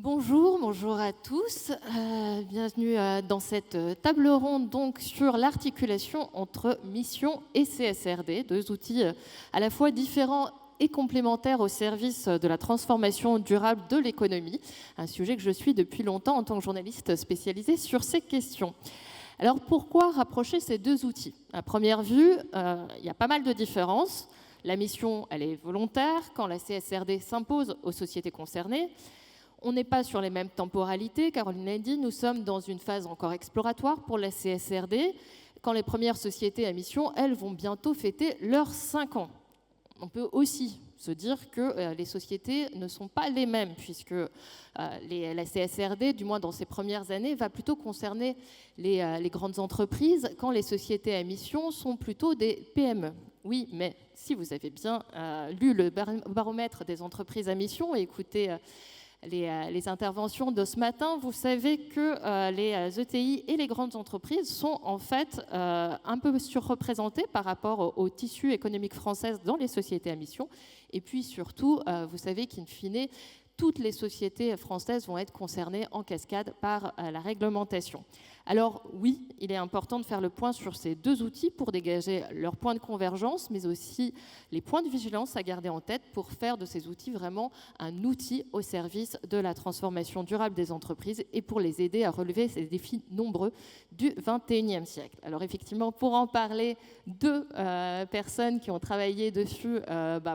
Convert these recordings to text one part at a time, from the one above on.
Bonjour à tous. Bienvenue dans cette table ronde donc sur l'articulation entre mission et CSRD, deux outils à la fois différents et complémentaires au service de la transformation durable de l'économie, un sujet que je suis depuis longtemps en tant que journaliste spécialisée sur ces questions. Alors pourquoi rapprocher ces deux outils? À première vue, il y a pas mal de différences. La mission, elle est volontaire quand la CSRD s'impose aux sociétés concernées. On n'est pas sur les mêmes temporalités. Caroline l'a dit, nous sommes dans une phase encore exploratoire pour la CSRD, quand les premières sociétés à mission, elles, vont bientôt fêter leurs 5 ans. On peut aussi se dire que les sociétés ne sont pas les mêmes, puisque la CSRD, du moins dans ses premières années, va plutôt concerner les grandes entreprises, quand les sociétés à mission sont plutôt des PME. Oui, mais si vous avez bien lu le baromètre des entreprises à mission et écouté les interventions de ce matin, vous savez que les ETI et les grandes entreprises sont en fait un peu surreprésentées par rapport au tissu économique français dans les sociétés à mission. Et puis surtout, vous savez qu'in fine, toutes les sociétés françaises vont être concernées en cascade par la réglementation. Alors oui, il est important de faire le point sur ces deux outils pour dégager leurs points de convergence, mais aussi les points de vigilance à garder en tête pour faire de ces outils vraiment un outil au service de la transformation durable des entreprises et pour les aider à relever ces défis nombreux du XXIe siècle. Alors effectivement, pour en parler, deux personnes qui ont travaillé dessus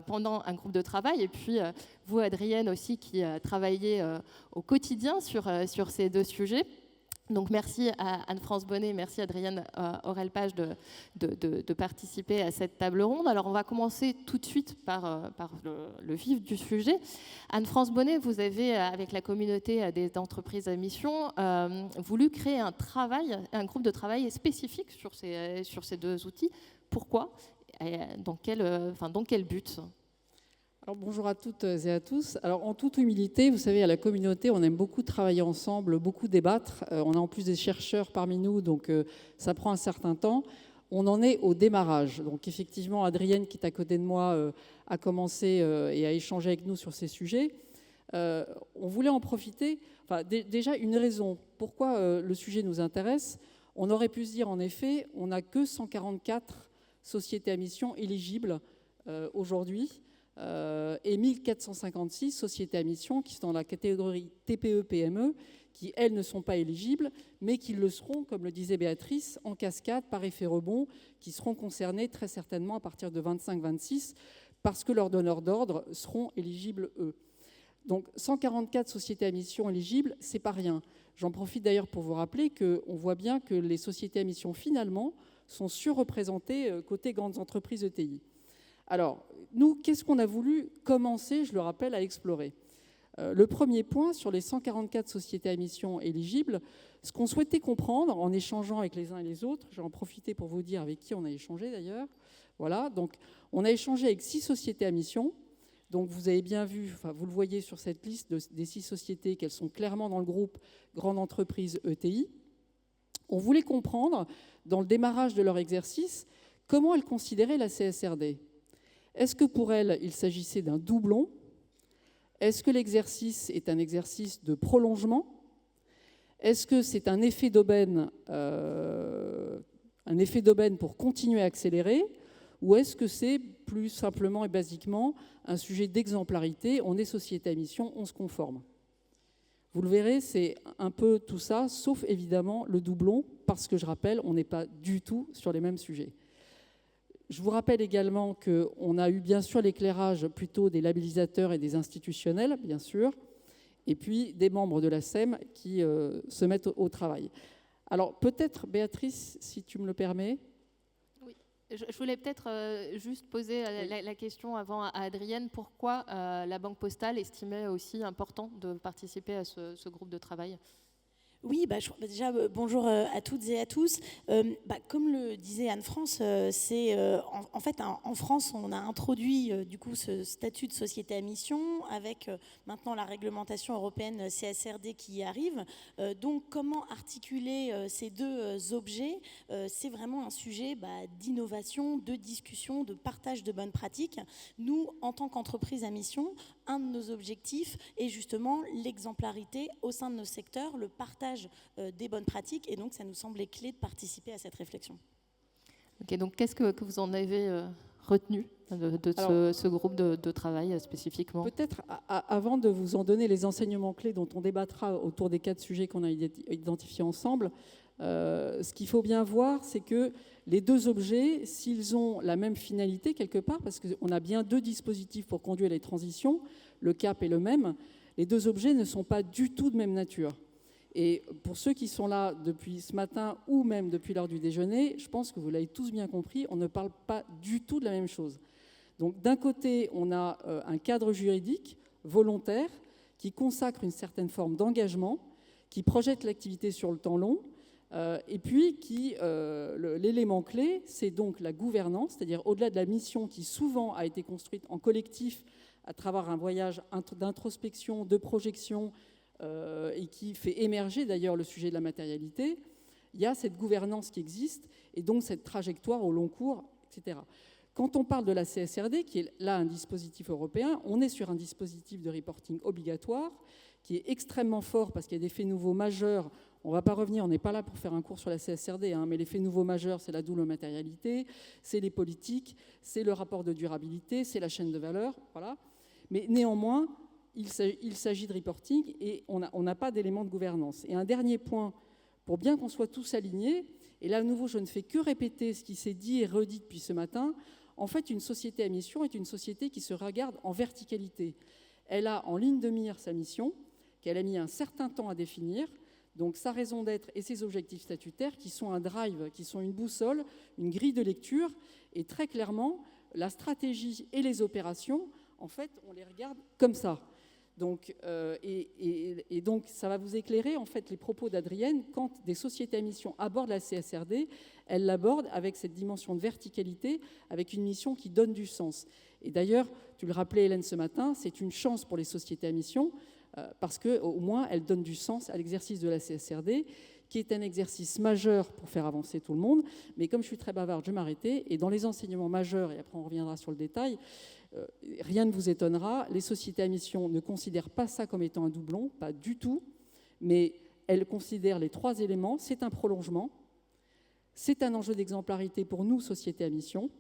pendant un groupe de travail, et puis vous, Adrienne, aussi, qui travaillez au quotidien sur ces deux sujets. Donc merci à Anne-France Bonnet, merci à Adrienne Aurel-Page de participer à cette table ronde. Alors on va commencer tout de suite par le vif du sujet. Anne-France Bonnet, vous avez, avec la communauté des entreprises à mission, voulu créer un groupe de travail spécifique sur ces deux outils. Pourquoi? Dans quel but? Alors, bonjour à toutes et à tous. Alors, en toute humilité, vous savez, à la communauté, on aime beaucoup travailler ensemble, beaucoup débattre. On a en plus des chercheurs parmi nous, donc ça prend un certain temps. On en est au démarrage. Donc, effectivement, Adrienne, qui est à côté de moi, a commencé et a échangé avec nous sur ces sujets. On voulait en profiter. Enfin, déjà, une raison. Pourquoi le sujet nous intéresse? On aurait pu se dire, en effet, on n'a que 144 sociétés à mission éligibles aujourd'hui. Et 1456 sociétés à mission qui sont dans la catégorie TPE-PME, qui, elles, ne sont pas éligibles, mais qui le seront, comme le disait Béatrice, en cascade, par effet rebond, qui seront concernées très certainement à partir de 25-26, parce que leurs donneurs d'ordre seront éligibles, eux. Donc 144 sociétés à mission éligibles, c'est pas rien. J'en profite d'ailleurs pour vous rappeler qu'on voit bien que les sociétés à mission, finalement, sont surreprésentées côté grandes entreprises ETI. Alors, nous, qu'est-ce qu'on a voulu commencer, je le rappelle, à explorer? Le premier point, sur les 144 sociétés à mission éligibles, ce qu'on souhaitait comprendre en échangeant avec les uns et les autres, je vais en profiter pour vous dire avec qui on a échangé d'ailleurs. Voilà, donc on a échangé avec 6 sociétés à mission. Donc vous avez bien vu, enfin vous le voyez sur cette liste des 6 sociétés, qu'elles sont clairement dans le groupe grande entreprise ETI. On voulait comprendre, dans le démarrage de leur exercice, comment elles considéraient la CSRD. Est-ce que pour elles, il s'agissait d'un doublon? Est-ce que l'exercice est un exercice de prolongement? Est-ce que c'est un effet d'aubaine pour continuer à accélérer? Ou est-ce que c'est plus simplement et basiquement un sujet d'exemplarité? On est société à mission, on se conforme. Vous le verrez, c'est un peu tout ça, sauf évidemment le doublon, parce que je rappelle, on n'est pas du tout sur les mêmes sujets. Je vous rappelle également qu'on a eu bien sûr l'éclairage plutôt des labellisateurs et des institutionnels, bien sûr, et puis des membres de la SEM qui se mettent au travail. Alors peut-être, Béatrice, si tu me le permets. Oui, je voulais peut-être juste poser la question avant à Adrienne. Pourquoi la Banque Postale estimait aussi important de participer à ce groupe de travail? Oui, déjà, bonjour à toutes et à tous. Comme le disait Anne-France, en France, on a introduit du coup ce statut de société à mission avec maintenant la réglementation européenne CSRD qui y arrive. Donc, comment articuler ces deux objets c'est vraiment un sujet d'innovation, de discussion, de partage de bonnes pratiques. Nous, en tant qu'entreprise à mission, un de nos objectifs est justement l'exemplarité au sein de nos secteurs, le partage des bonnes pratiques, et donc ça nous semblait clé de participer à cette réflexion. Ok, donc qu'est-ce que vous en avez retenu de ce groupe de travail spécifiquement? Peut-être avant de vous en donner les enseignements clés dont on débattra autour des 4 sujets qu'on a identifiés ensemble, ce qu'il faut bien voir, c'est que les deux objets, s'ils ont la même finalité quelque part, parce qu'on a bien 2 dispositifs pour conduire les transitions, le cap est le même, les 2 objets ne sont pas du tout de même nature. Et pour ceux qui sont là depuis ce matin ou même depuis l'heure du déjeuner, je pense que vous l'avez tous bien compris, on ne parle pas du tout de la même chose. Donc d'un côté, on a un cadre juridique volontaire qui consacre une certaine forme d'engagement, qui projette l'activité sur le temps long, et puis l'élément clé, c'est donc la gouvernance, c'est-à-dire au-delà de la mission qui souvent a été construite en collectif à travers un voyage d'introspection, de projection, et qui fait émerger d'ailleurs le sujet de la matérialité, il y a cette gouvernance qui existe et donc cette trajectoire au long cours, etc. Quand on parle de la CSRD, qui est là un dispositif européen, on est sur un dispositif de reporting obligatoire qui est extrêmement fort parce qu'il y a des faits nouveaux majeurs. On ne va pas revenir, on n'est pas là pour faire un cours sur la CSRD, mais les faits nouveaux majeurs, c'est la double matérialité, c'est les politiques, c'est le rapport de durabilité, c'est la chaîne de valeur, voilà. Mais néanmoins, il s'agit de reporting et on n'a pas d'élément de gouvernance. Et un dernier point, pour bien qu'on soit tous alignés, et là à nouveau je ne fais que répéter ce qui s'est dit et redit depuis ce matin, en fait une société à mission est une société qui se regarde en verticalité. Elle a en ligne de mire sa mission, qu'elle a mis un certain temps à définir, donc sa raison d'être et ses objectifs statutaires qui sont un drive, qui sont une boussole, une grille de lecture, et très clairement, la stratégie et les opérations, en fait, on les regarde comme ça. Donc, donc, ça va vous éclairer en fait les propos d'Adrienne. Quand des sociétés à mission abordent la CSRD, elles l'abordent avec cette dimension de verticalité, avec une mission qui donne du sens. Et d'ailleurs, tu le rappelais Hélène ce matin, c'est une chance pour les sociétés à mission parce qu'au moins elles donnent du sens à l'exercice de la CSRD, qui est un exercice majeur pour faire avancer tout le monde. Mais comme je suis très bavarde, je vais m'arrêter. Et dans les enseignements majeurs, et après on reviendra sur le détail, rien ne vous étonnera, les sociétés à mission ne considèrent pas ça comme étant un doublon, pas du tout, mais elles considèrent les 3 éléments. C'est un prolongement, c'est un enjeu d'exemplarité pour nous, sociétés à mission,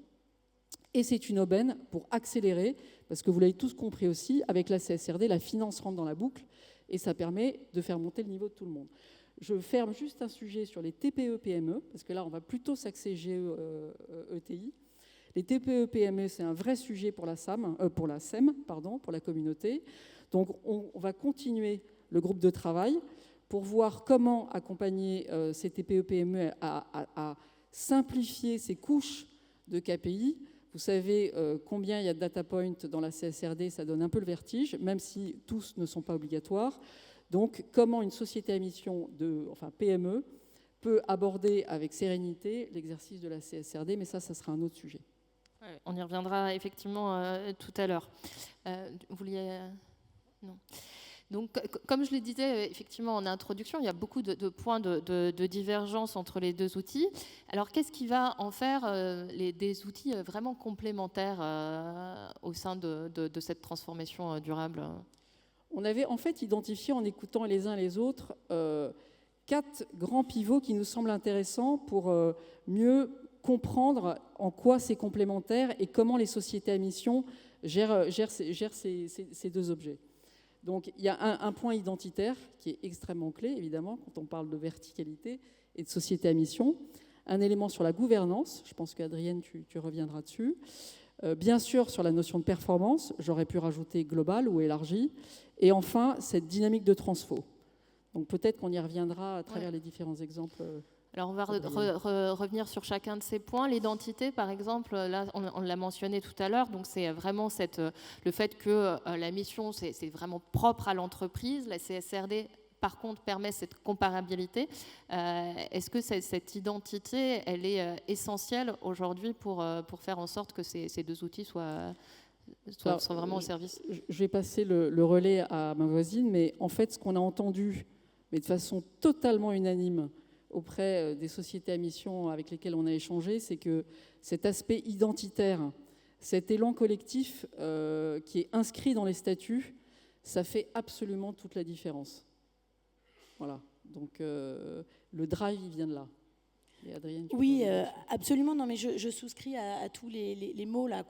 et c'est une aubaine pour accélérer, parce que vous l'avez tous compris aussi, avec la CSRD, la finance rentre dans la boucle, et ça permet de faire monter le niveau de tout le monde. Je ferme juste un sujet sur les TPE-PME, parce que là, on va plutôt s'axer GE-ETI. Les TPE-PME, c'est un vrai sujet pour la SEM, pour la communauté. Donc, on va continuer le groupe de travail pour voir comment accompagner ces TPE-PME à simplifier ces couches de KPI. Vous savez combien il y a de data points dans la CSRD, ça donne un peu le vertige, même si tous ne sont pas obligatoires. Donc, comment une société à mission PME peut aborder avec sérénité l'exercice de la CSRD, mais ça sera un autre sujet. On y reviendra effectivement tout à l'heure. Vous vouliez... Non. Donc, comme je le disais effectivement en introduction, il y a beaucoup de points de divergence entre les 2 outils. Alors, qu'est-ce qui va en faire des outils vraiment complémentaires au sein de cette transformation durable ? On avait en fait identifié, en écoutant les uns les autres, 4 grands pivots qui nous semblent intéressants pour mieux comprendre en quoi c'est complémentaire et comment les sociétés à mission gèrent ces 2 objets. Donc il y a un point identitaire qui est extrêmement clé, évidemment, quand on parle de verticalité et de société à mission. Un élément sur la gouvernance, je pense qu'Adrienne, tu reviendras dessus. Bien sûr, sur la notion de performance, j'aurais pu rajouter global ou élargi. Et enfin, cette dynamique de transfo. Donc peut-être qu'on y reviendra à travers les différents exemples. Alors on va revenir sur chacun de ces points. L'identité, par exemple, là on l'a mentionné tout à l'heure, donc c'est vraiment le fait que la mission c'est vraiment propre à l'entreprise, la CSRD par contre, permet cette comparabilité. Est-ce que cette identité, elle est essentielle aujourd'hui pour faire en sorte que ces deux outils soient vraiment au service? Je vais passer le relais à ma voisine, mais en fait, ce qu'on a entendu, mais de façon totalement unanime, auprès des sociétés à mission avec lesquelles on a échangé, c'est que cet aspect identitaire, cet élan collectif qui est inscrit dans les statuts, ça fait absolument toute la différence. Voilà. Donc le drive, il vient de là. Et Adrienne, oui, absolument. Non, mais je souscris à tous les mots là,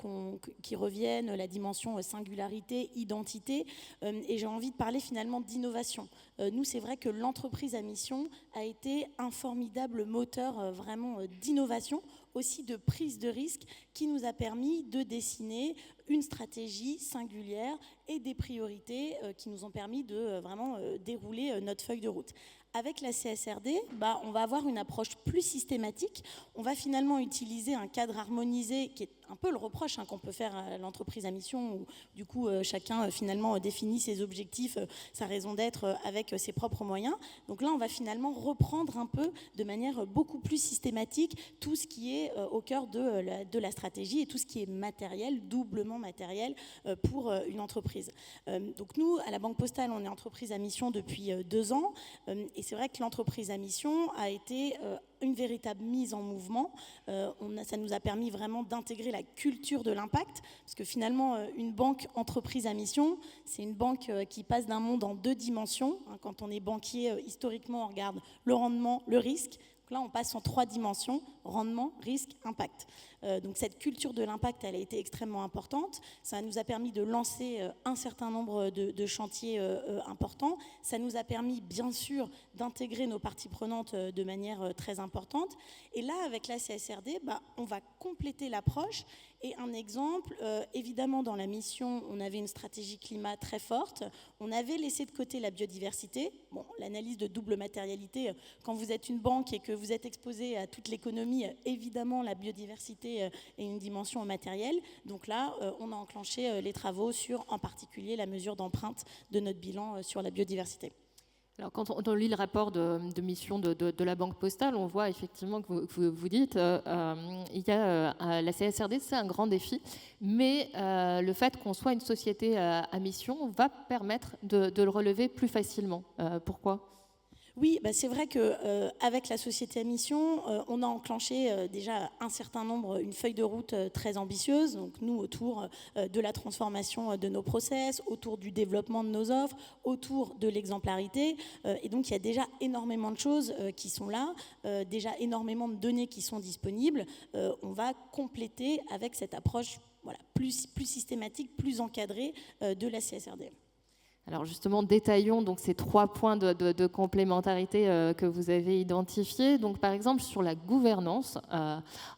qui reviennent, la dimension singularité, identité. Et j'ai envie de parler finalement d'innovation. Nous, c'est vrai que l'entreprise à mission a été un formidable moteur vraiment d'innovation, aussi de prise de risque, qui nous a permis de dessiner une stratégie singulière et des priorités qui nous ont permis de vraiment dérouler notre feuille de route. Avec la CSRD, on va avoir une approche plus systématique. On va finalement utiliser un cadre harmonisé qui est un peu le reproche qu'on peut faire à l'entreprise à mission où du coup chacun finalement définit ses objectifs, sa raison d'être avec ses propres moyens. Donc là, on va finalement reprendre un peu de manière beaucoup plus systématique tout ce qui est au cœur de la stratégie et tout ce qui est matériel, doublement matériel pour une entreprise. Donc nous, à la Banque Postale, on est entreprise à mission depuis 2 ans et c'est vrai que l'entreprise à mission a été une véritable mise en mouvement. Ça nous a permis vraiment d'intégrer la culture de l'impact, parce que finalement, une banque entreprise à mission, c'est une banque qui passe d'un monde en 2 dimensions. Quand on est banquier, historiquement, on regarde le rendement, le risque. Donc là, on passe en 3 dimensions, rendement, risque, impact. Donc cette culture de l'impact, elle a été extrêmement importante. Ça nous a permis de lancer un certain nombre de chantiers importants. Ça nous a permis, bien sûr, d'intégrer nos parties prenantes de manière très importante. Et là, avec la CSRD, on va compléter l'approche. Et un exemple, évidemment, dans la mission, on avait une stratégie climat très forte. On avait laissé de côté la biodiversité. Bon, l'analyse de double matérialité, quand vous êtes une banque et que vous êtes exposé à toute l'économie, évidemment, la biodiversité est une dimension matérielle. Donc là, on a enclenché les travaux sur, en particulier, la mesure d'empreinte de notre bilan sur la biodiversité. Alors, quand on lit le rapport de mission de la Banque Postale, on voit effectivement que vous dites il y a la CSRD, c'est un grand défi, mais le fait qu'on soit une société à mission va permettre de le relever plus facilement. Pourquoi ? Oui, c'est vrai qu'avec la société à mission, on a enclenché déjà un certain nombre, une feuille de route très ambitieuse, donc nous autour de la transformation de nos process, autour du développement de nos offres, autour de l'exemplarité, et donc il y a déjà énormément de choses qui sont là, déjà énormément de données qui sont disponibles. On va compléter avec cette approche plus systématique, plus encadrée de la CSRD. Alors justement, détaillons donc ces 3 points de complémentarité que vous avez identifiés. Donc par exemple, sur la gouvernance,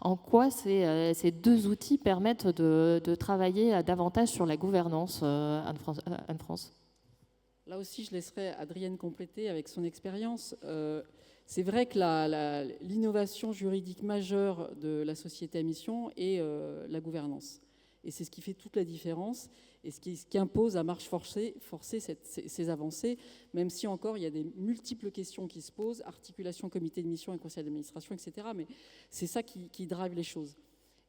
en quoi ces 2 outils permettent de travailler davantage sur la gouvernance, Anne-France ? Là aussi, je laisserai Adrienne compléter avec son expérience. C'est vrai que l'innovation juridique majeure de la société à mission est la gouvernance. Et c'est ce qui fait toute la différence et ce qui impose à marche forcée ces avancées, même si encore il y a des multiples questions qui se posent, articulation, comité de mission et conseil d'administration, etc. Mais c'est ça qui drive les choses.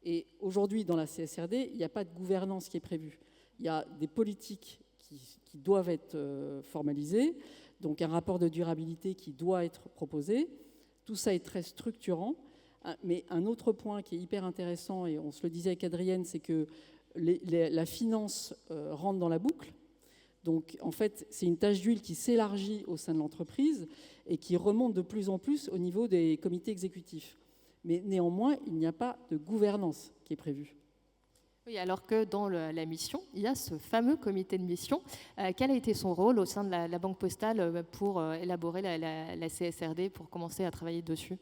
Et aujourd'hui, dans la CSRD, il n'y a pas de gouvernance qui est prévue. Il y a des politiques qui doivent être formalisées, donc un rapport de durabilité qui doit être proposé. Tout ça est très structurant. Mais un autre point qui est hyper intéressant, et on se le disait avec Adrienne, c'est que la finance rentre dans la boucle. Donc, en fait, c'est une tache d'huile qui s'élargit au sein de l'entreprise et qui remonte de plus en plus au niveau des comités exécutifs. Mais néanmoins, il n'y a pas de gouvernance qui est prévue. Oui, alors que dans la mission, il y a ce fameux comité de mission. Quel a été son rôle au sein de la Banque Postale pour élaborer la CSRD, pour commencer à travailler dessus ?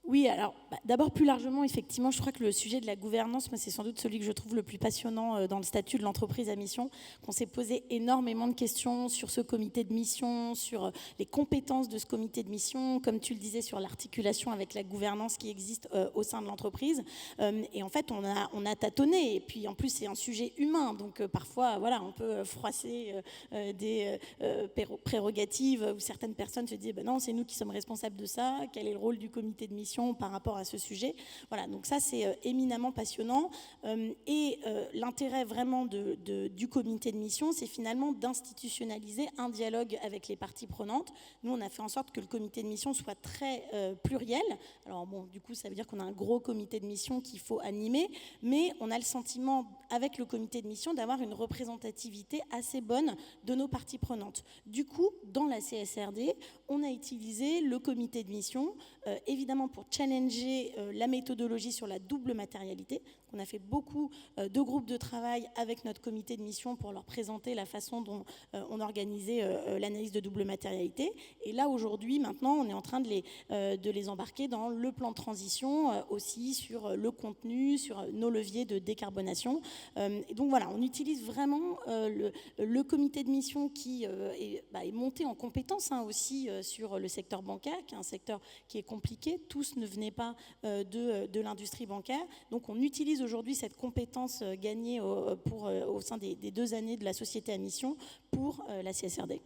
Oui, alors d'abord plus largement, effectivement, je crois que le sujet de la gouvernance, c'est sans doute celui que je trouve le plus passionnant dans le statut de l'entreprise à mission, qu'on s'est posé énormément de questions sur ce comité de mission, sur les compétences de ce comité de mission, comme tu le disais, sur l'articulation avec la gouvernance qui existe au sein de l'entreprise. Et en fait, on a tâtonné, et puis en plus, c'est un sujet humain, donc parfois, voilà, on peut froisser des prérogatives où certaines personnes se disent, non, c'est nous qui sommes responsables de ça, quel est le rôle du comité de mission par rapport à ce sujet. Voilà, donc ça c'est éminemment passionnant et l'intérêt vraiment du comité de mission, c'est finalement d'institutionnaliser un dialogue avec les parties prenantes. Nous, on a fait en sorte que le comité de mission soit très pluriel. Alors bon, du coup, ça veut dire qu'on a un gros comité de mission qu'il faut animer, mais on a le sentiment, avec le comité de mission, d'avoir une représentativité assez bonne de nos parties prenantes. Du coup, dans la CSRD, on a utilisé le comité de mission, évidemment pour challenger la méthodologie sur la double matérialité. On a fait beaucoup de groupes de travail avec notre comité de mission pour leur présenter la façon dont on organisait l'analyse de double matérialité. Et là, aujourd'hui, maintenant, on est en train de les embarquer dans le plan de transition, aussi sur le contenu, sur nos leviers de décarbonation. Et donc voilà, on utilise vraiment le comité de mission qui est monté en compétences aussi sur le secteur bancaire, qui est un secteur qui est compliqué. Tous ne venaient pas de l'industrie bancaire. Donc on utilise aujourd'hui cette compétence gagnée au sein des 2 années de la société à mission pour la CSRD.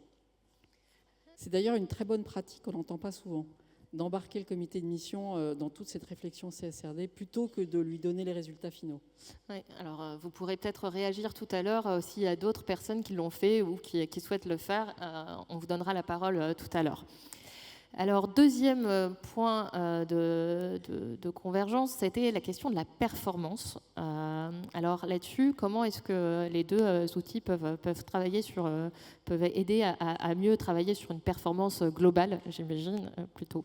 C'est d'ailleurs une très bonne pratique qu'on n'entend pas souvent, d'embarquer le comité de mission dans toute cette réflexion CSRD plutôt que de lui donner les résultats finaux. Oui, alors vous pourrez peut-être réagir tout à l'heure s'il y a d'autres personnes qui l'ont fait ou qui souhaitent le faire. On vous donnera la parole tout à l'heure. Alors, deuxième point de convergence, c'était la question de la performance. Alors là-dessus, comment est-ce que les deux outils peuvent aider à mieux travailler sur une performance globale, j'imagine, plutôt?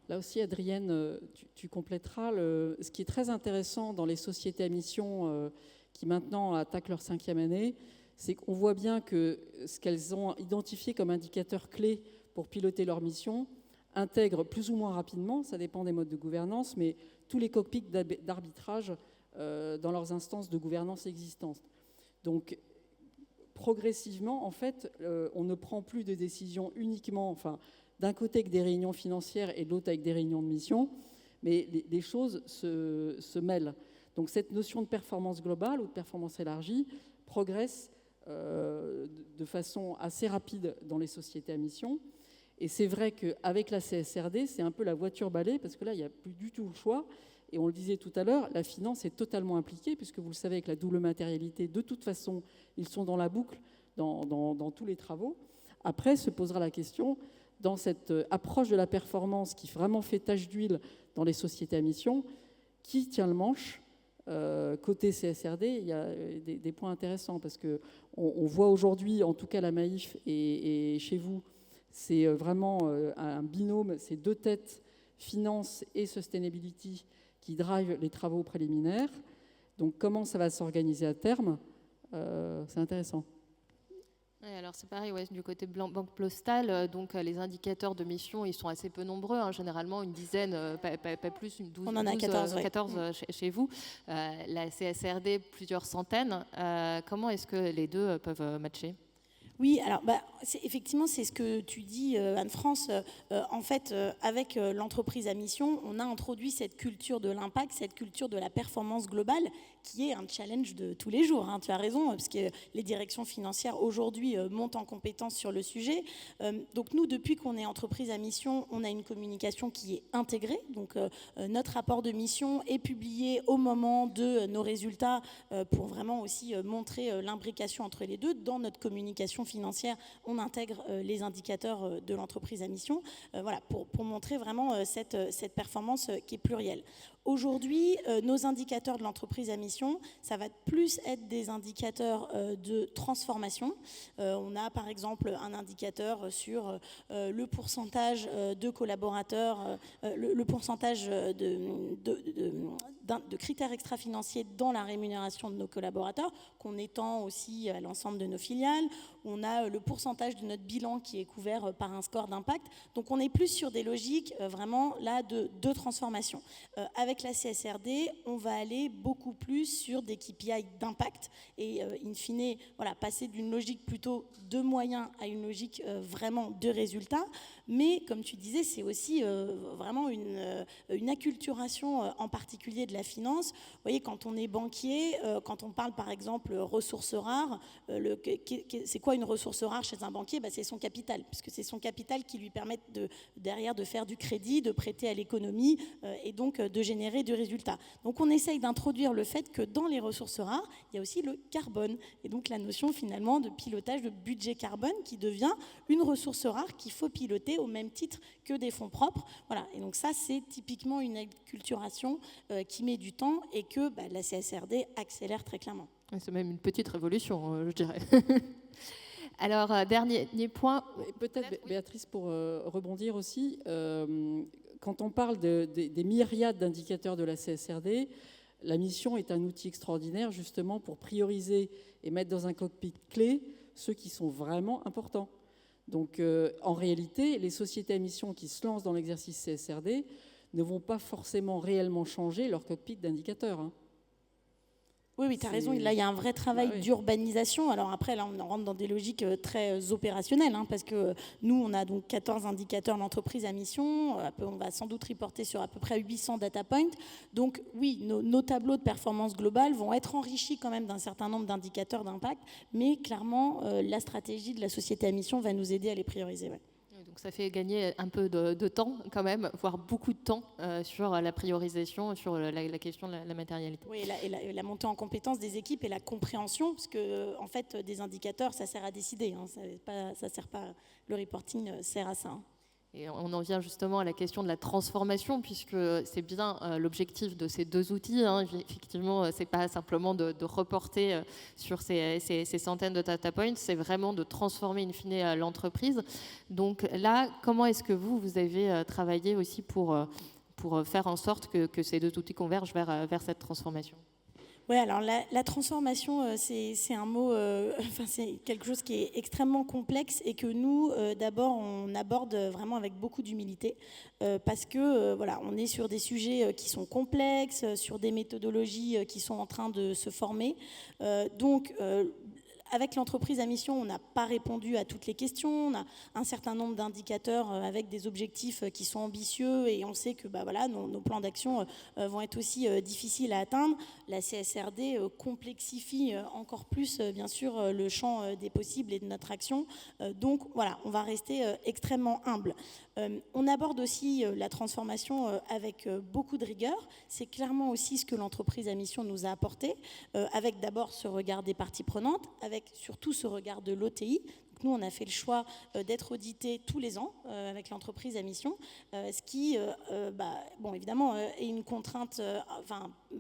Là aussi, Adrienne, tu compléteras. Ce qui est très intéressant dans les sociétés à mission qui maintenant attaquent leur 5e année, c'est qu'on voit bien que ce qu'elles ont identifié comme indicateur clé pour piloter leur mission intègre plus ou moins rapidement, ça dépend des modes de gouvernance, mais tous les cockpits d'arbitrage dans leurs instances de gouvernance existantes. Donc, progressivement, en fait, on ne prend plus de décisions uniquement, d'un côté avec des réunions financières et de l'autre avec des réunions de mission, mais les choses se mêlent. Donc cette notion de performance globale ou de performance élargie progresse de façon assez rapide dans les sociétés à mission. Et c'est vrai qu'avec la CSRD, c'est un peu la voiture balai, parce que là, il n'y a plus du tout le choix. Et on le disait tout à l'heure, la finance est totalement impliquée, puisque vous le savez, avec la double matérialité, de toute façon, ils sont dans la boucle, dans tous les travaux. Après, se posera la question, dans cette approche de la performance qui vraiment fait tache d'huile dans les sociétés à mission, qui tient le manche? Côté CSRD, il y a des points intéressants, parce qu'on voit aujourd'hui, en tout cas la Maïf et chez vous, c'est vraiment un binôme, c'est 2 têtes, finance et sustainability, qui drive les travaux préliminaires. Donc comment ça va s'organiser à terme, c'est intéressant. Oui, alors c'est pareil, ouais, du côté banque postale, donc les indicateurs de mission, ils sont assez peu nombreux, généralement une dizaine, pas plus, une 12, on en a 14, 14 chez vous. La CSRD, plusieurs centaines. Comment est-ce que les deux peuvent matcher ? Oui, alors effectivement, c'est ce que tu dis, Anne-France. En fait, avec l'entreprise à mission, on a introduit cette culture de l'impact, cette culture de la performance globale, qui est un challenge de tous les jours. Tu as raison, parce que les directions financières aujourd'hui montent en compétence sur le sujet. Donc nous, depuis qu'on est entreprise à mission, on a une communication qui est intégrée. Donc notre rapport de mission est publié au moment de nos résultats pour vraiment aussi montrer l'imbrication entre les deux. Dans notre communication financière, on intègre les indicateurs de l'entreprise à mission, voilà, pour montrer vraiment cette performance qui est plurielle. Aujourd'hui, nos indicateurs de l'entreprise à mission, ça va plus être des indicateurs de transformation. On a par exemple un indicateur sur le pourcentage de collaborateurs, le pourcentage de critères extra-financiers dans la rémunération de nos collaborateurs, qu'on étend aussi à l'ensemble de nos filiales. on a le pourcentage de notre bilan qui est couvert par un score d'impact. Donc on est plus sur des logiques vraiment là de transformation. Avec la CSRD, on va aller beaucoup plus sur des KPI d'impact et in fine, voilà, passer d'une logique plutôt de moyens à une logique vraiment de résultats. Mais comme tu disais, c'est aussi vraiment une acculturation en particulier de la finance. Vous voyez, quand on est banquier, quand on parle par exemple ressources rares, c'est quoi une ressource rare chez un banquier? C'est son capital, puisque c'est son capital qui lui permet derrière de faire du crédit, de prêter à l'économie et donc de générer du résultat. Donc on essaye d'introduire le fait que dans les ressources rares, il y a aussi le carbone. Et donc la notion finalement de pilotage de budget carbone qui devient une ressource rare qu'il faut piloter au même titre que des fonds propres. Voilà. Et donc ça, c'est typiquement une acculturation qui met du temps et que la CSRD accélère très clairement. C'est même une petite révolution, je dirais. Alors, dernier point. Peut-être, Béatrice, pour rebondir aussi, quand on parle des myriades d'indicateurs de la CSRD, la mission est un outil extraordinaire justement pour prioriser et mettre dans un cockpit clé ceux qui sont vraiment importants. Donc, en réalité, les sociétés à mission qui se lancent dans l'exercice CSRD ne vont pas forcément réellement changer leur cockpit d'indicateurs. Hein. Oui, tu as raison. Là, il y a un vrai travail d'urbanisation. Alors après, là, on rentre dans des logiques très opérationnelles, hein, parce que nous, on a donc 14 indicateurs d'entreprise à mission. On va sans doute reporter sur à peu près 800 data points. Donc oui, nos tableaux de performance globale vont être enrichis quand même d'un certain nombre d'indicateurs d'impact, mais clairement, la stratégie de la société à mission va nous aider à les prioriser. Ouais. Donc ça fait gagner un peu de temps quand même, voire beaucoup de temps sur la priorisation, sur la question de la matérialité. Oui, et la montée en compétence des équipes et la compréhension, parce que en fait, des indicateurs, ça sert à décider. Hein, ça sert pas. Le reporting sert à ça. Hein. Et on en vient justement à la question de la transformation, puisque c'est bien l'objectif de ces deux outils. Hein. Effectivement, ce n'est pas simplement de reporter sur ces centaines de data points, c'est vraiment de transformer in fine l'entreprise. Donc là, comment est-ce que vous avez travaillé aussi pour faire en sorte que ces deux outils convergent vers cette transformation ? Oui, alors la transformation, c'est un mot, c'est quelque chose qui est extrêmement complexe et que nous, d'abord, on aborde vraiment avec beaucoup d'humilité parce que voilà, on est sur des sujets qui sont complexes, sur des méthodologies qui sont en train de se former. Donc, avec l'entreprise à mission, on n'a pas répondu à toutes les questions. On a un certain nombre d'indicateurs avec des objectifs qui sont ambitieux et on sait que voilà, nos plans d'action vont être aussi difficiles à atteindre. La CSRD complexifie encore plus, bien sûr, le champ des possibles et de notre action. Donc voilà, on va rester extrêmement humble. On aborde aussi la transformation avec beaucoup de rigueur. C'est clairement aussi ce que l'entreprise à mission nous a apporté, avec d'abord ce regard des parties prenantes, avec surtout ce regard de l'OTI. Nous, on a fait le choix d'être audité tous les ans avec l'entreprise à mission, ce qui, évidemment, est une contrainte,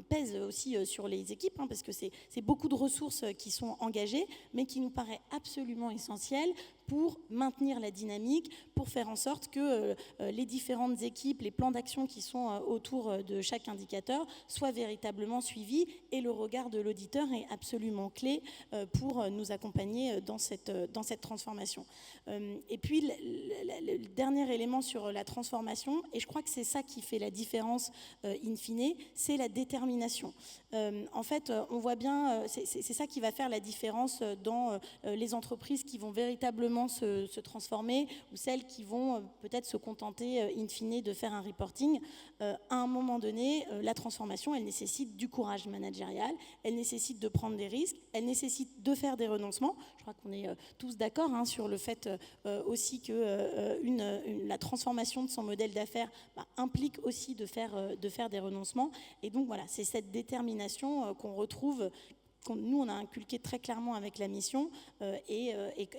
pèse aussi sur les équipes, hein, parce que c'est beaucoup de ressources qui sont engagées, mais qui nous paraît absolument essentiel pour maintenir la dynamique, pour faire en sorte que les différentes équipes, les plans d'action qui sont autour de chaque indicateur soient véritablement suivis et le regard de l'auditeur est absolument clé pour nous accompagner dans cette transformation. Et puis, le dernier élément sur la transformation, et je crois que c'est ça qui fait la différence in fine, c'est la détermination. En fait, on voit bien, c'est ça qui va faire la différence dans les entreprises qui vont véritablement se transformer ou celles qui vont peut-être se contenter in fine de faire un reporting. À un moment donné, la transformation, elle nécessite du courage managérial, elle nécessite de prendre des risques, elle nécessite de faire des renoncements. Je crois qu'on est tous d'accord sur le fait aussi que la transformation de son modèle d'affaires implique aussi de faire des renoncements. Et donc voilà, c'est cette détermination qu'on retrouve, nous, on a inculqué très clairement avec la mission et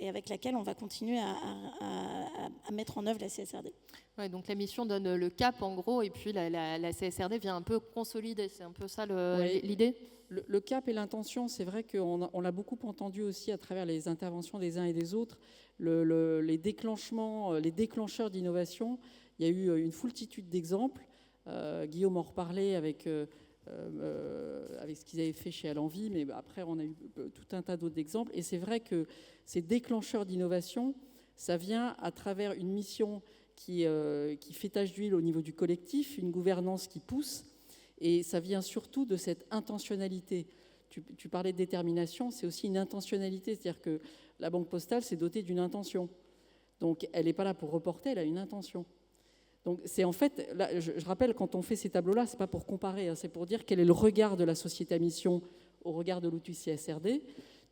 avec laquelle on va continuer à mettre en œuvre la CSRD. Ouais, donc la mission donne le cap en gros et puis la CSRD vient un peu consolider, c'est un peu ça l'idée ? Le cap et l'intention, c'est vrai qu'on l'a beaucoup entendu aussi à travers les interventions des uns et des autres, les déclencheurs d'innovation. Il y a eu une foultitude d'exemples. Guillaume en reparlait avec avec ce qu'ils avaient fait chez Allenvie, mais après on a eu tout un tas d'autres exemples. Et c'est vrai que ces déclencheurs d'innovation, ça vient à travers une mission qui fait tache d'huile au niveau du collectif, une gouvernance qui pousse, et ça vient surtout de cette intentionnalité. Tu parlais de détermination, c'est aussi une intentionnalité, c'est-à-dire que la Banque Postale s'est dotée d'une intention. Donc elle n'est pas là pour reporter, elle a une intention. Donc c'est en fait, là, je rappelle, quand on fait ces tableaux-là, c'est pas pour comparer, hein, c'est pour dire quel est le regard de la société à mission au regard de l'outil CSRD.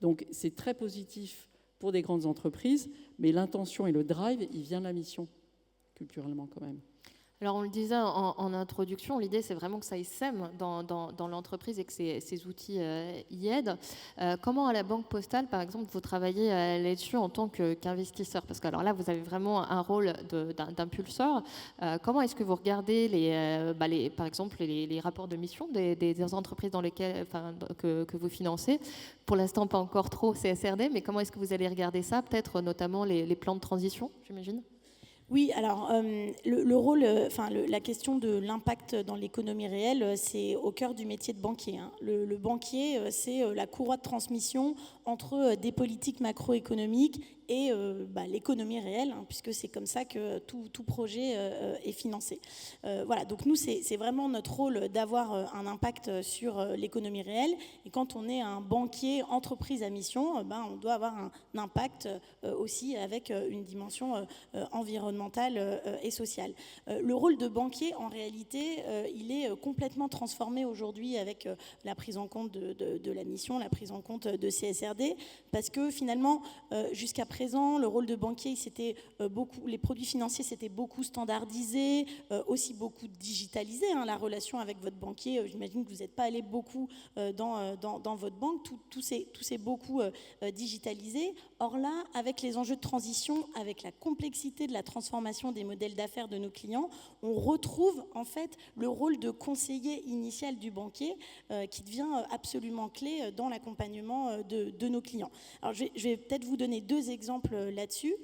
Donc c'est très positif pour des grandes entreprises, mais l'intention et le drive, il vient de la mission, culturellement quand même. Alors on le disait en introduction, l'idée c'est vraiment que ça sème dans l'entreprise et que ces outils y aident. Comment à la Banque Postale, par exemple, vous travaillez là-dessus en tant qu'investisseur? Parce que alors là, vous avez vraiment un rôle d'impulseur. Comment est-ce que vous regardez par exemple les rapports de mission des entreprises dans lesquelles, que vous financez? Pour l'instant, pas encore trop CSRD, mais comment est-ce que vous allez regarder ça? Peut-être notamment les plans de transition, j'imagine? Oui, alors le rôle, la question de l'impact dans l'économie réelle, c'est au cœur du métier de banquier. Hein. Le banquier, c'est la courroie de transmission entre des politiques macroéconomiques et l'économie réelle, hein, puisque c'est comme ça que tout projet est financé. Voilà, donc nous, c'est vraiment notre rôle d'avoir un impact sur l'économie réelle. Et quand on est un banquier entreprise à mission, on doit avoir un impact aussi avec une dimension environnementale et sociale. Le rôle de banquier, en réalité, il est complètement transformé aujourd'hui avec la prise en compte de la mission, la prise en compte de CSRD, parce que finalement, jusqu'à présent, le rôle de banquier, les produits financiers, c'était beaucoup standardisé, aussi beaucoup digitalisé. Hein, la relation avec votre banquier, j'imagine que vous n'êtes pas allé beaucoup dans votre banque, tout s'est beaucoup digitalisé. Or là, avec les enjeux de transition, avec la complexité de la transformation des modèles d'affaires de nos clients, on retrouve en fait le rôle de conseiller initial du banquier qui devient absolument clé dans l'accompagnement de nos clients. Alors je vais peut-être vous donner 2 exemples là-dessus.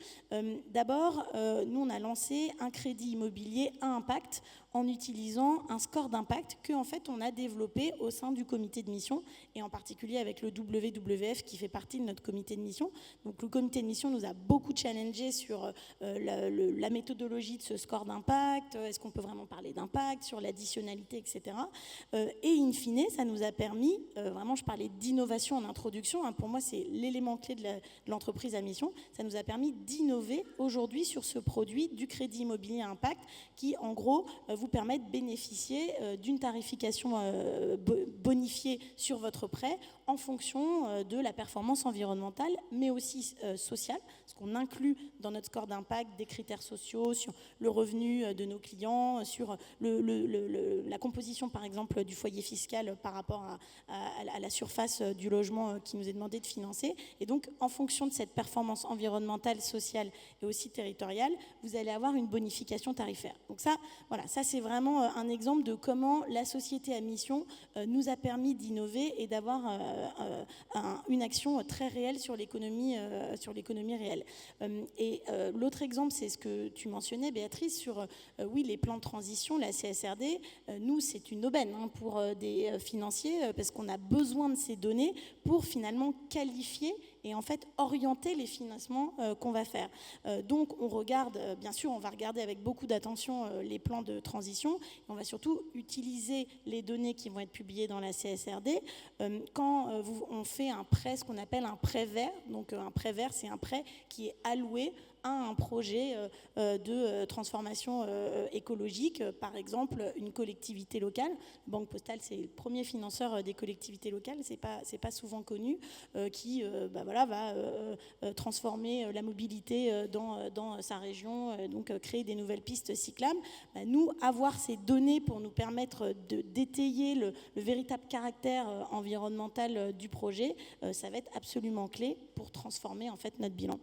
D'abord, nous on a lancé un crédit immobilier à impact en utilisant un score d'impact que en fait on a développé au sein du comité de mission et en particulier avec le WWF qui fait partie de notre comité de mission. Donc le comité de mission nous a beaucoup challengé sur la méthodologie de ce score d'impact, est-ce qu'on peut vraiment parler d'impact, sur l'additionnalité, etc. Et in fine, ça nous a permis, vraiment je parlais d'innovation en introduction, hein, pour moi c'est l'élément clé de l'entreprise à mission, ça nous a permis d'innover aujourd'hui sur ce produit du crédit immobilier à impact qui en gros vous permet de bénéficier d'une tarification bonifiée sur votre prêt en fonction de la performance environnementale, mais aussi sociale, parce qu'on inclut dans notre score d'impact des critères sociaux sur le revenu de nos clients, sur la composition, par exemple, du foyer fiscal par rapport à la surface du logement qui nous est demandé de financer. Et donc, en fonction de cette performance environnementale, sociale et aussi territoriale, vous allez avoir une bonification tarifaire. Donc ça, voilà, ça c'est vraiment un exemple de comment la société à mission nous a permis d'innover et d'avoir une action très réelle sur l'économie réelle. Et l'autre exemple, c'est ce que tu mentionnais, Béatrice, sur oui, les plans de transition, la CSRD. Nous, c'est une aubaine hein, pour des financiers parce qu'on a besoin de ces données pour finalement qualifier et en fait orienter les financements qu'on va faire. Donc on regarde, bien sûr, on va regarder avec beaucoup d'attention les plans de transition. On va surtout utiliser les données qui vont être publiées dans la CSRD. Quand on fait un prêt, ce qu'on appelle un prêt vert, donc un prêt vert, c'est un prêt qui est alloué à un projet de transformation écologique, par exemple une collectivité locale. Banque Postale, c'est le premier financeur des collectivités locales, c'est pas souvent connu, qui va transformer la mobilité dans sa région, donc créer des nouvelles pistes cyclables. Nous, avoir ces données pour nous permettre d'étayer le véritable caractère environnemental du projet, ça va être absolument clé pour transformer en fait notre bilan.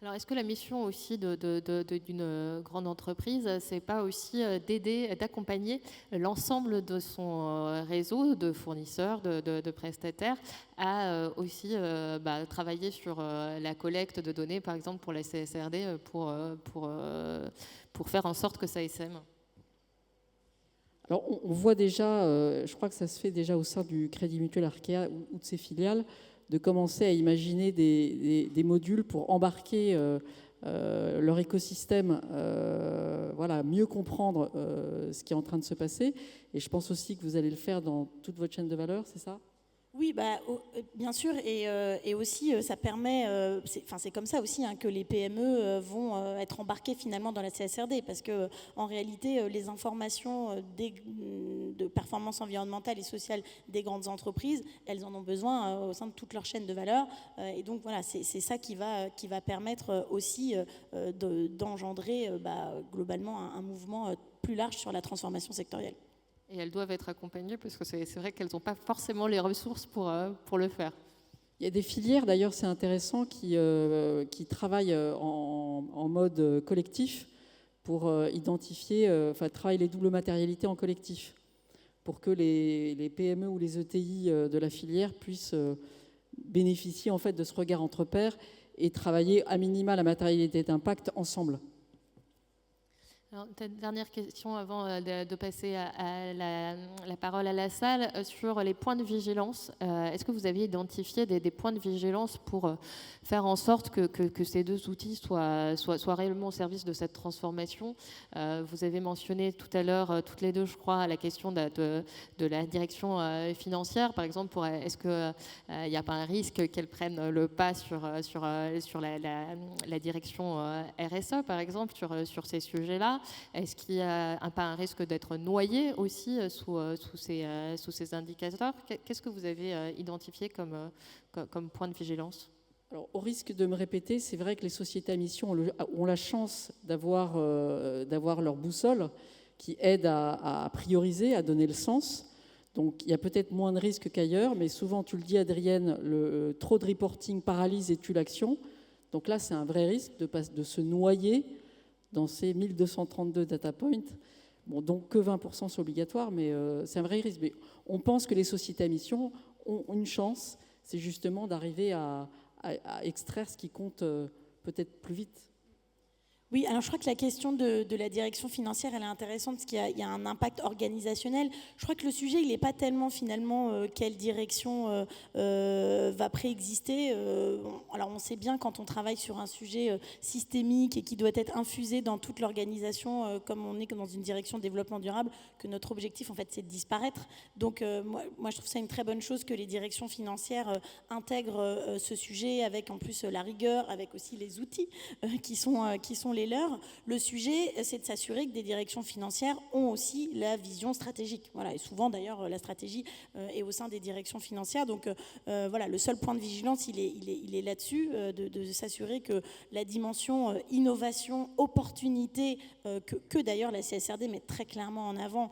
Alors, est-ce que la mission aussi d'une grande entreprise, c'est pas aussi d'aider, d'accompagner l'ensemble de son réseau de fournisseurs, de prestataires, à aussi travailler sur la collecte de données, par exemple pour la CSRD, pour faire en sorte que ça essaime? Alors, on voit déjà, je crois que ça se fait déjà au sein du Crédit Mutuel Arkea ou de ses filiales, de commencer à imaginer des modules pour embarquer leur écosystème, voilà, mieux comprendre ce qui est en train de se passer. Et je pense aussi que vous allez le faire dans toute votre chaîne de valeur, c'est ça ? Oui, bien sûr, et aussi ça permet, c'est comme ça aussi que les PME vont être embarquées finalement dans la CSRD, parce que en réalité les informations de performance environnementale et sociale des grandes entreprises, elles en ont besoin au sein de toute leur chaîne de valeur, et donc voilà, c'est ça qui va permettre aussi d'engendrer globalement un mouvement plus large sur la transformation sectorielle. Et elles doivent être accompagnées parce que c'est vrai qu'elles n'ont pas forcément les ressources pour le faire. Il y a des filières, d'ailleurs, c'est intéressant, qui travaillent en mode collectif pour identifier, travailler les doubles matérialités en collectif, pour que les PME ou les ETI de la filière puissent bénéficier en fait de ce regard entre pairs et travailler à minima la matérialité d'impact ensemble. Alors, dernière question avant de passer à la parole à la salle sur les points de vigilance. Est-ce que vous aviez identifié des points de vigilance pour faire en sorte que ces deux outils soient réellement au service de cette transformation ? Vous avez mentionné tout à l'heure, toutes les deux, je crois, la question de la direction financière. Par exemple, est-ce qu'il n'y a pas un risque qu'elle prenne le pas sur la direction RSE, par exemple, sur ces sujets-là ? Est-ce qu'il y a pas un risque d'être noyé aussi sous ces indicateurs ? Qu'est-ce que vous avez identifié comme point de vigilance ? Alors, au risque de me répéter, c'est vrai que les sociétés à mission ont la chance d'avoir leur boussole qui aide à prioriser, à donner le sens. Donc, il y a peut-être moins de risques qu'ailleurs, mais souvent, tu le dis, Adrienne, trop de reporting paralyse et tue l'action. Donc là, c'est un vrai risque de se noyer dans ces 1232 data points. Bon, donc que 20% sont obligatoires, mais c'est un vrai risque. Mais on pense que les sociétés à mission ont une chance, c'est justement d'arriver à extraire ce qui compte peut-être plus vite. Oui, alors je crois que la question de la direction financière, elle est intéressante parce qu'il y a un impact organisationnel. Je crois que le sujet, il n'est pas tellement finalement quelle direction va préexister. Alors on sait bien quand on travaille sur un sujet systémique et qui doit être infusé dans toute l'organisation, comme on est dans une direction développement durable, que notre objectif en fait c'est de disparaître. Donc moi je trouve ça une très bonne chose que les directions financières intègrent ce sujet avec en plus la rigueur, avec aussi les outils qui sont les leurs. Le sujet, c'est de s'assurer que des directions financières ont aussi la vision stratégique. Voilà, et souvent d'ailleurs la stratégie est au sein des directions financières. Donc voilà, le seul point de vigilance, il est là-dessus, de s'assurer que la dimension innovation, opportunité, que d'ailleurs la CSRD met très clairement en avant,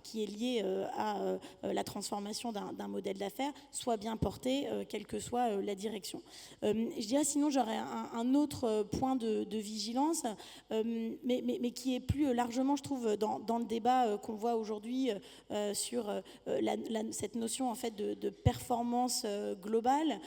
qui est liée à la transformation d'un modèle d'affaires, soit bien portée, quelle que soit la direction. Je dirais sinon j'aurais un autre point de vigilance, mais qui est plus largement, je trouve, dans le débat qu'on voit aujourd'hui sur cette notion en fait de performance globale,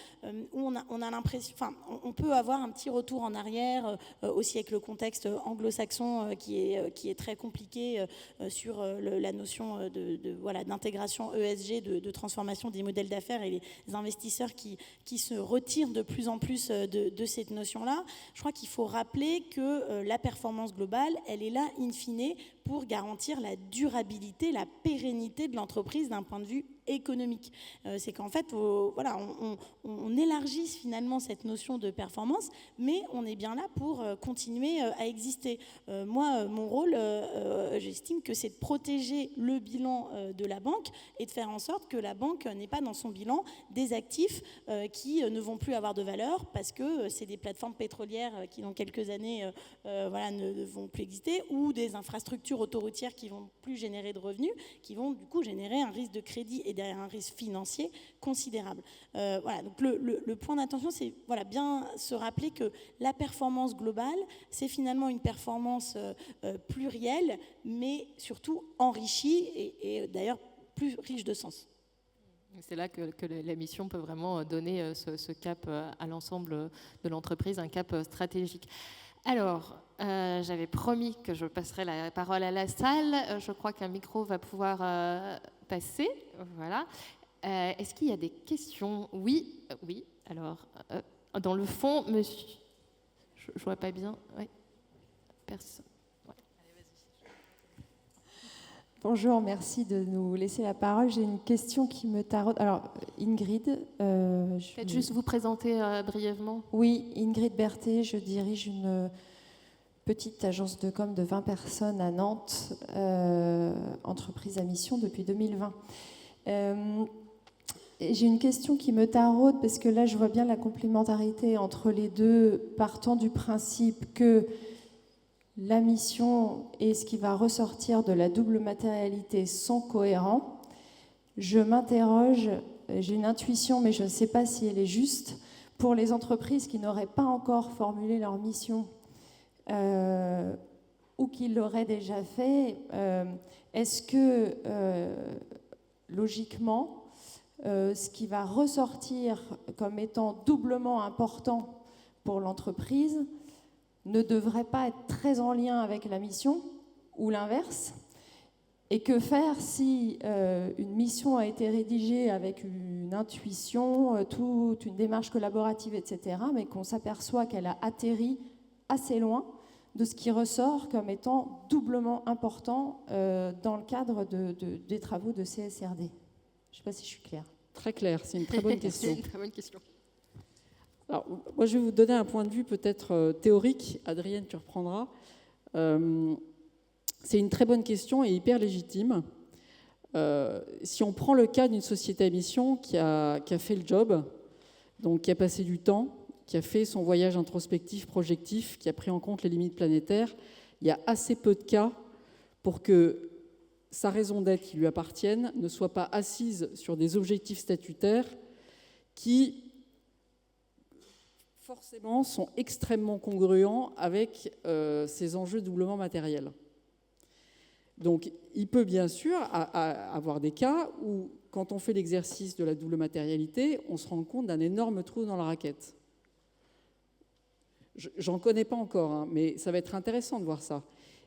où on a l'impression, on peut avoir un petit retour en arrière aussi avec le contexte anglo-saxon qui est très compliqué sur la notion d'intégration ESG, de transformation des modèles d'affaires et les investisseurs qui se retirent de plus en plus de cette notion-là. Je crois qu'il faut rappeler que la performance globale, elle est là, in fine, pour garantir la durabilité, la pérennité de l'entreprise d'un point de vue économique. C'est qu'en fait, on élargisse finalement cette notion de performance, mais on est bien là pour continuer à exister. Moi, mon rôle, j'estime que c'est de protéger le bilan de la banque et de faire en sorte que la banque n'ait pas dans son bilan des actifs qui ne vont plus avoir de valeur parce que c'est des plateformes pétrolières qui, dans quelques années, ne vont plus exister, ou des infrastructures autoroutières qui vont plus générer de revenus, qui vont du coup générer un risque de crédit et derrière un risque financier considérable. Donc le point d'attention, c'est bien se rappeler que la performance globale, c'est finalement une performance plurielle, mais surtout enrichie et d'ailleurs plus riche de sens. C'est là que la mission peut vraiment donner ce cap à l'ensemble de l'entreprise, un cap stratégique. Alors, j'avais promis que je passerais la parole à la salle. Je crois qu'un micro va pouvoir passer. Voilà. Est-ce qu'il y a des questions ? Oui, oui. Alors, dans le fond, monsieur... Je ne vois pas bien. Oui. Personne. Ouais. Allez, vas-y. Bonjour, merci de nous laisser la parole. J'ai une question qui me taraude. Alors, Ingrid... Peut-être juste vous présenter brièvement. Oui, Ingrid Berthet, je dirige une petite agence de com de 20 personnes à Nantes, entreprise à mission depuis 2020. J'ai une question qui me taraude parce que là, je vois bien la complémentarité entre les deux, partant du principe que la mission et ce qui va ressortir de la double matérialité sont cohérents. Je m'interroge, j'ai une intuition, mais je ne sais pas si elle est juste, pour les entreprises qui n'auraient pas encore formulé leur mission ou qui l'auraient déjà fait. Est-ce que, logiquement, ce qui va ressortir comme étant doublement important pour l'entreprise ne devrait pas être très en lien avec la mission ou l'inverse? Et que faire si une mission a été rédigée avec une intuition, toute une démarche collaborative, etc., mais qu'on s'aperçoit qu'elle a atterri assez loin de ce qui ressort comme étant doublement important dans le cadre des travaux de CSRD? Je ne sais pas si je suis claire. Très clair, c'est une très bonne question. C'est une très bonne question. Alors, moi, je vais vous donner un point de vue peut-être théorique. Adrienne, tu reprendras. C'est une très bonne question et hyper légitime. Si on prend le cas d'une société à mission qui a fait le job, donc qui a passé du temps, qui a fait son voyage introspectif, projectif, qui a pris en compte les limites planétaires, il y a assez peu de cas pour que sa raison d'être qui lui appartienne ne soit pas assise sur des objectifs statutaires qui, forcément, sont extrêmement congruents avec ces enjeux doublement matériels. Donc, il peut bien sûr avoir des cas où, quand on fait l'exercice de la double matérialité, on se rend compte d'un énorme trou dans la raquette. J'en connais pas encore, hein, mais ça va être intéressant de voir ça.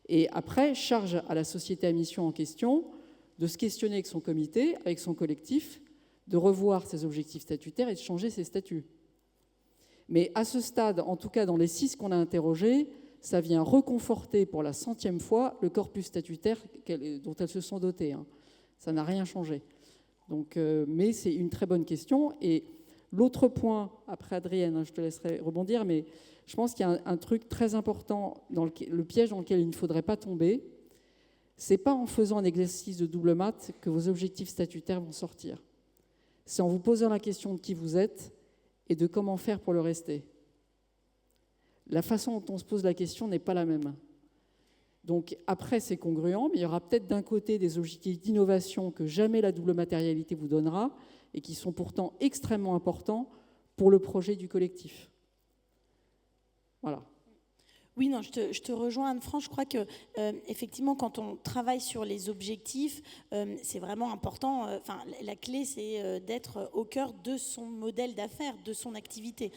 Et après, charge à la société à mission en question de se questionner avec son comité, avec son collectif, de revoir ses objectifs statutaires et de changer ses statuts. Mais à ce stade, en tout cas dans les 6 qu'on a interrogés, ça vient reconforter pour la 100e fois le corpus statutaire dont elles se sont dotées. Hein. Ça n'a rien changé. Donc, mais c'est une très bonne question. Et l'autre point, après Adrienne, hein, je te laisserai rebondir, mais je pense qu'il y a un truc très important, le piège dans lequel il ne faudrait pas tomber. C'est pas en faisant un exercice de double mat que vos objectifs statutaires vont sortir. C'est en vous posant la question de qui vous êtes et de comment faire pour le rester. La façon dont on se pose la question n'est pas la même. Donc après, c'est congruent, mais il y aura peut-être d'un côté des objectifs d'innovation que jamais la double matérialité vous donnera et qui sont pourtant extrêmement importants pour le projet du collectif. Voilà. Oui, non, je te rejoins, Anne-France. Je crois que effectivement, quand on travaille sur les objectifs, c'est vraiment important. La clé, c'est d'être au cœur de son modèle d'affaires, de son activité.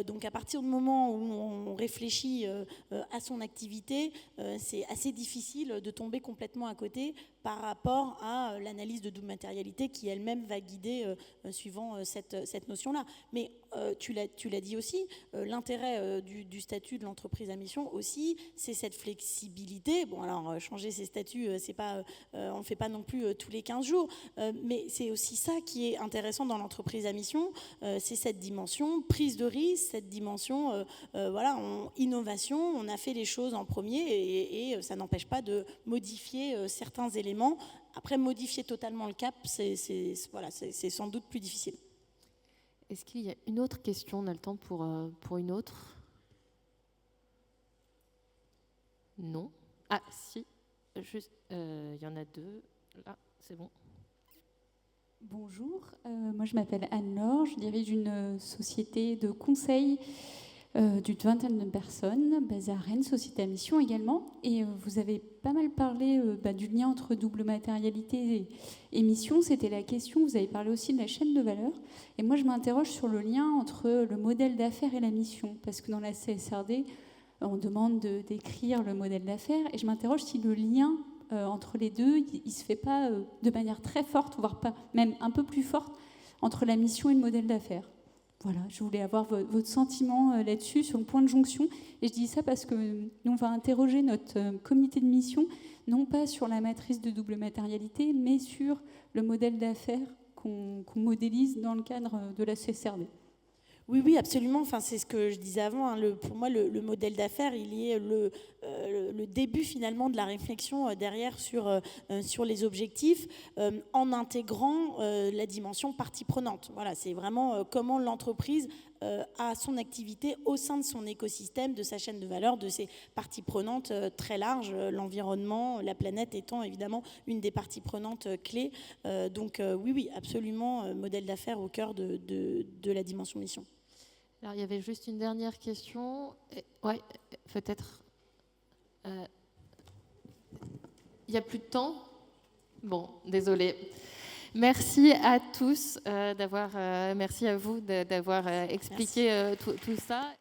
Donc, à partir du moment où on réfléchit à son activité, c'est assez difficile de tomber complètement à côté par rapport à l'analyse de double matérialité qui elle-même va guider suivant cette notion-là. Mais tu l'as dit aussi, l'intérêt du statut de l'entreprise à mission aussi, c'est cette flexibilité. Bon, alors changer ses statuts, c'est pas, on le fait pas non plus tous les 15 jours, mais c'est aussi ça qui est intéressant dans l'entreprise à mission, c'est cette dimension prise de risque, cette dimension innovation. On a fait les choses en premier et ça n'empêche pas de modifier certains éléments. Après, modifier totalement le cap, c'est sans doute plus difficile. Est-ce qu'il y a une autre question? On a le temps pour une autre? Non. Ah, si. Juste, y en a 2. Là, c'est bon. Bonjour, moi je m'appelle Anne-Laure, je dirige une société de conseil d'une vingtaine de personnes, basée à Rennes, société à mission également. Et vous avez pas mal parlé du lien entre double matérialité et mission. C'était la question. Vous avez parlé aussi de la chaîne de valeur. Et moi, je m'interroge sur le lien entre le modèle d'affaires et la mission. Parce que dans la CSRD, on demande d'écrire le modèle d'affaires, et je m'interroge si le lien entre les deux, il ne se fait pas de manière très forte, voire pas, même un peu plus forte, entre la mission et le modèle d'affaires. Voilà, je voulais avoir votre sentiment là-dessus, sur le point de jonction. Et je dis ça parce que nous, on va interroger notre comité de mission, non pas sur la matrice de double matérialité, mais sur le modèle d'affaires qu'on modélise dans le cadre de la CSRD. Oui, absolument. Enfin, c'est ce que je disais avant. Pour moi, le modèle d'affaires, il est le début finalement de la réflexion derrière sur les objectifs, en intégrant la dimension partie prenante. Voilà, c'est vraiment comment l'entreprise a son activité au sein de son écosystème, de sa chaîne de valeur, de ses parties prenantes très larges, l'environnement, la planète étant évidemment une des parties prenantes clés. Donc oui, absolument, modèle d'affaires au cœur de la dimension mission. Alors, il y avait juste une dernière question. Oui, peut-être. Il n'y a plus de temps ? Bon, désolé. Merci à tous merci à vous d'avoir expliqué tout ça.